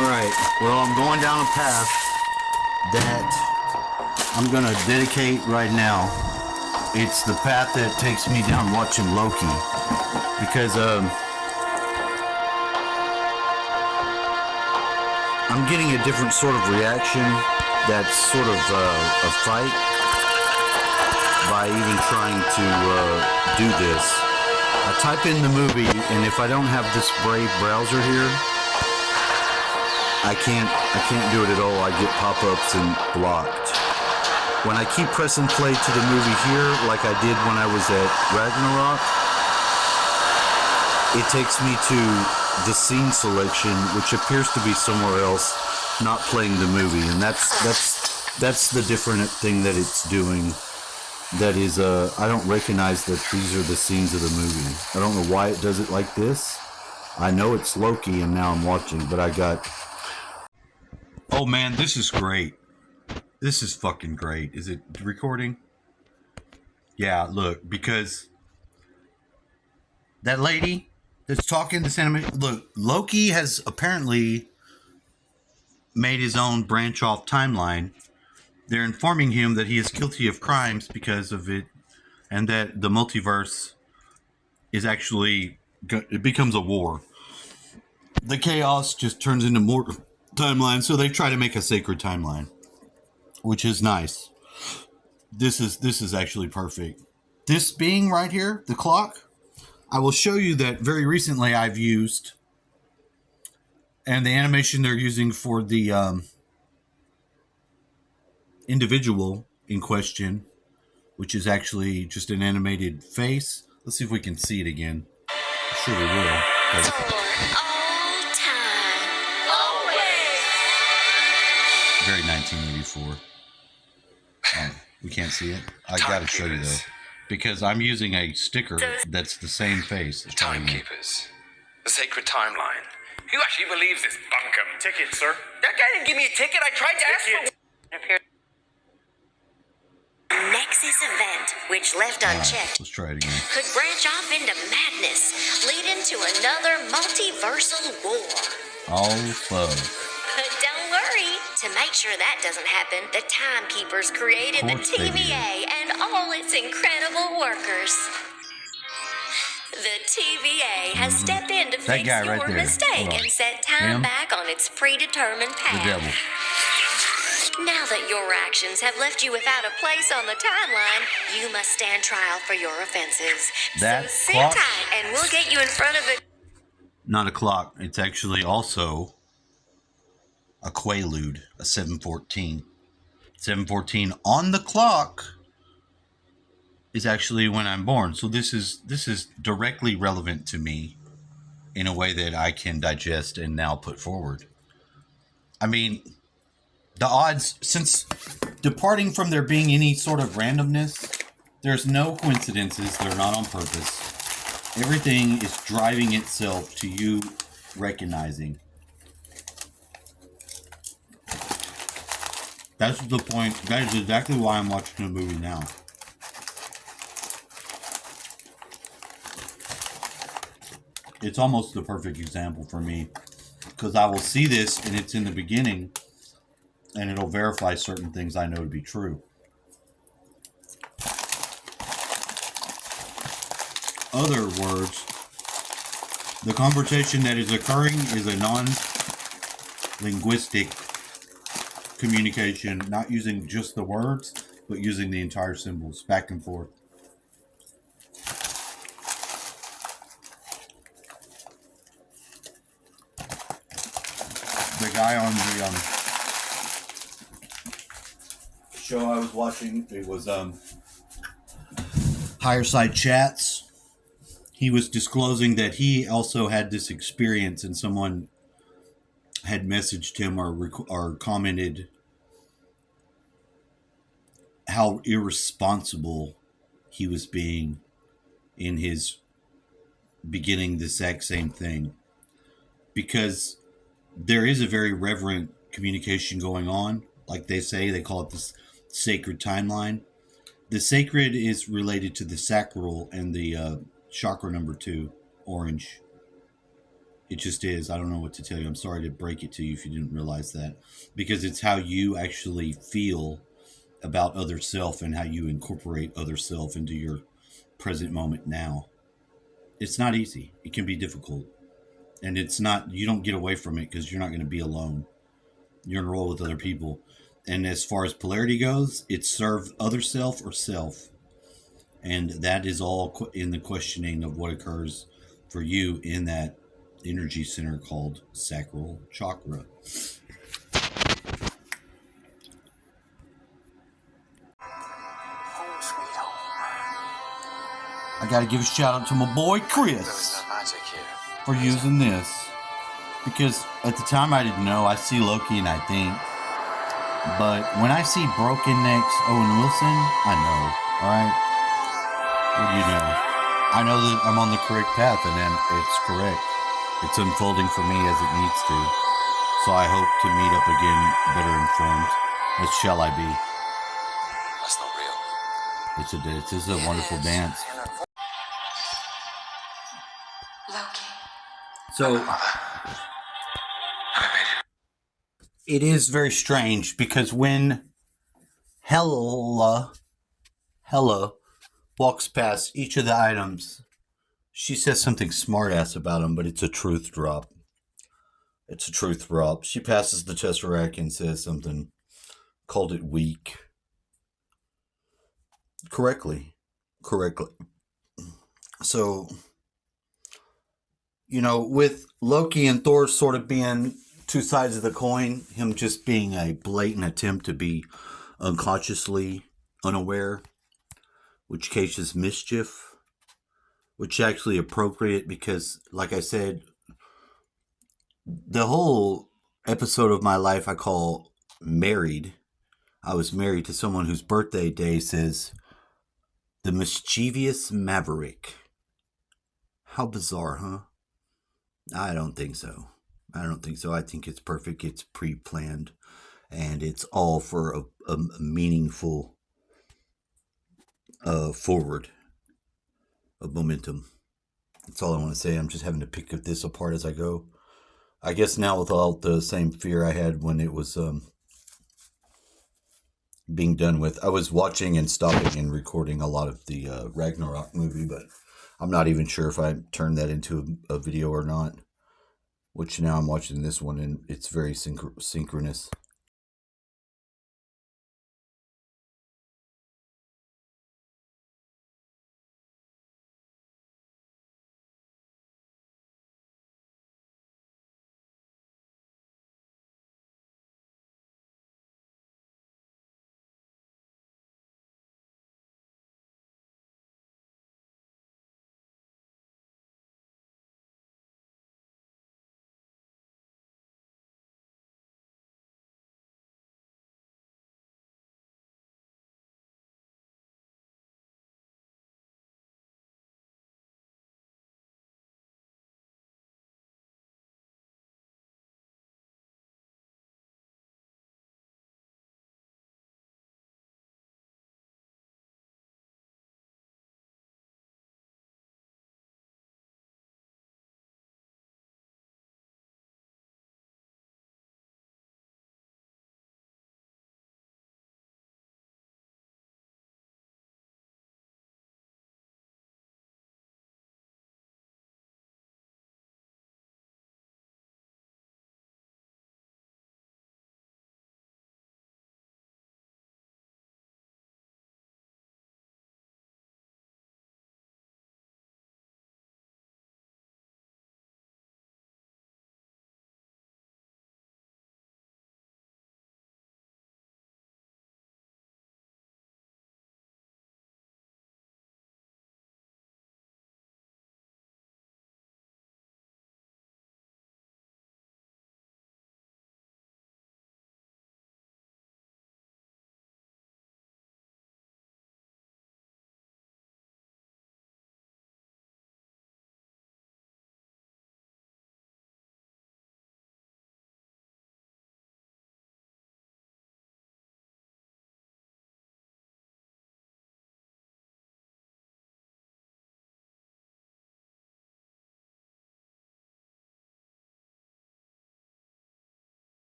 Alright, well, I'm going down a path that I'm gonna dedicate right now. It's the path that takes me down watching Loki. Because, I'm getting a different sort of reaction that's sort of a fight by even trying to do this. I type in the movie, and if I don't have this Brave browser here, I can't do it at all. I get pop-ups and blocked. When I keep pressing play to the movie here, like I did when I was at Ragnarok, it takes me to the scene selection, which appears to be somewhere else, not playing the movie, and that's the different thing that it's doing. That is, I don't recognize that these are the scenes of the movie. I don't know why it does it like this. I know it's Loki, and now I'm watching, but I got... Oh man, this is great. This is fucking great. Is it recording? Yeah, look, because that lady that's talking this animation, look, Loki has apparently made his own branch off timeline. They're informing him that he is guilty of crimes because of it, and that the multiverse is actually, it becomes a war. The chaos just turns into more timeline, so they try to make a sacred timeline, which is nice. This is actually perfect. This being right here, the clock, I will show you that very recently I've used, and the animation they're using for the individual in question, which is actually just an animated face. Let's see if we can see it again. I'm sure we will. Very 1984. We can't see it. I gotta show you though, because I'm using a sticker that's the same face. Timekeepers, the sacred timeline. Who actually believes this bunkum? Ticket, sir. That guy didn't give me a ticket. I tried to ask for one. Nexus event, which left unchecked, Let's try it again. could branch off into madness, leading to another multiversal war. All fun. But don't worry, to make sure that doesn't happen, the Timekeepers created the TVA and all its incredible workers. The TVA has stepped in to fix your mistake and set time back on its predetermined path. The devil. Now that your actions have left you without a place on the timeline, you must stand trial for your offenses. That so clock? sit tight and we'll get you in front of a... Not a clock. It's actually also a quaalude, a 714. 714 on the clock is actually when I'm born. So this is directly relevant to me in a way that I can digest and now put forward. I mean, the odds, since departing from there being any sort of randomness, there's no coincidences. They're not on purpose. Everything is driving itself to you recognizing. That's the point. That is exactly why I'm watching the movie now. It's almost the perfect example for me, because I will see this and it's in the beginning and it'll verify certain things I know to be true. Other words, the conversation that is occurring is a non-linguistic communication, not using just the words, but using the entire symbols back and forth. The guy on the show I was watching, it was Higher Side Chats. He was disclosing that he also had this experience, and someone had messaged him or commented how irresponsible he was being in his beginning the exact same thing, because there is a very reverent communication going on. Like they say, they call it the sacred timeline. The sacred is related to the sacral and the chakra number 2, orange. It just is. I don't know what to tell you. I'm sorry to break it to you if you didn't realize that. Because it's how you actually feel about other self and how you incorporate other self into your present moment now. It's not easy. It can be difficult. And it's not, you don't get away from it because you're not going to be alone. You're in a role with other people. And as far as polarity goes, it's serve other self or self. And that is all in the questioning of what occurs for you in that energy center called sacral chakra. Home sweet home. I got to give a shout out to my boy Chris There's no magic here. for using this. Because at the time I didn't know. I see Loki and I think. But when I see Broken Neck's Owen Wilson, I know. Alright? What do you know? I know that I'm on the correct path and then it's correct. It's unfolding for me as it needs to. So I hope to meet up again better informed. As shall I be. That's not real. It is a wonderful dance. Loki. So Mother. I made it. it is very strange because when Hela walks past each of the items, she says something smart-ass about them, but it's a truth drop. It's a truth drop. She passes the Tesseract and says something, called it weak. Correctly. So, with Loki and Thor sort of being two sides of the coin, him just being a blatant attempt to be unconsciously unaware, which cases mischief, which is actually appropriate because, like I said, the whole episode of my life I call married. I was married to someone whose birthday day says the mischievous maverick. How bizarre, huh? I don't think so. I think it's perfect. It's pre-planned. And it's all for a meaningful forward of momentum. That's all I want to say. I'm just having to pick this apart as I go. I guess now without the same fear I had when it was being done with. I was watching and stopping and recording a lot of the Ragnarok movie, but I'm not even sure if I turned that into a video or not. Which now I'm watching this one and it's very synchronous.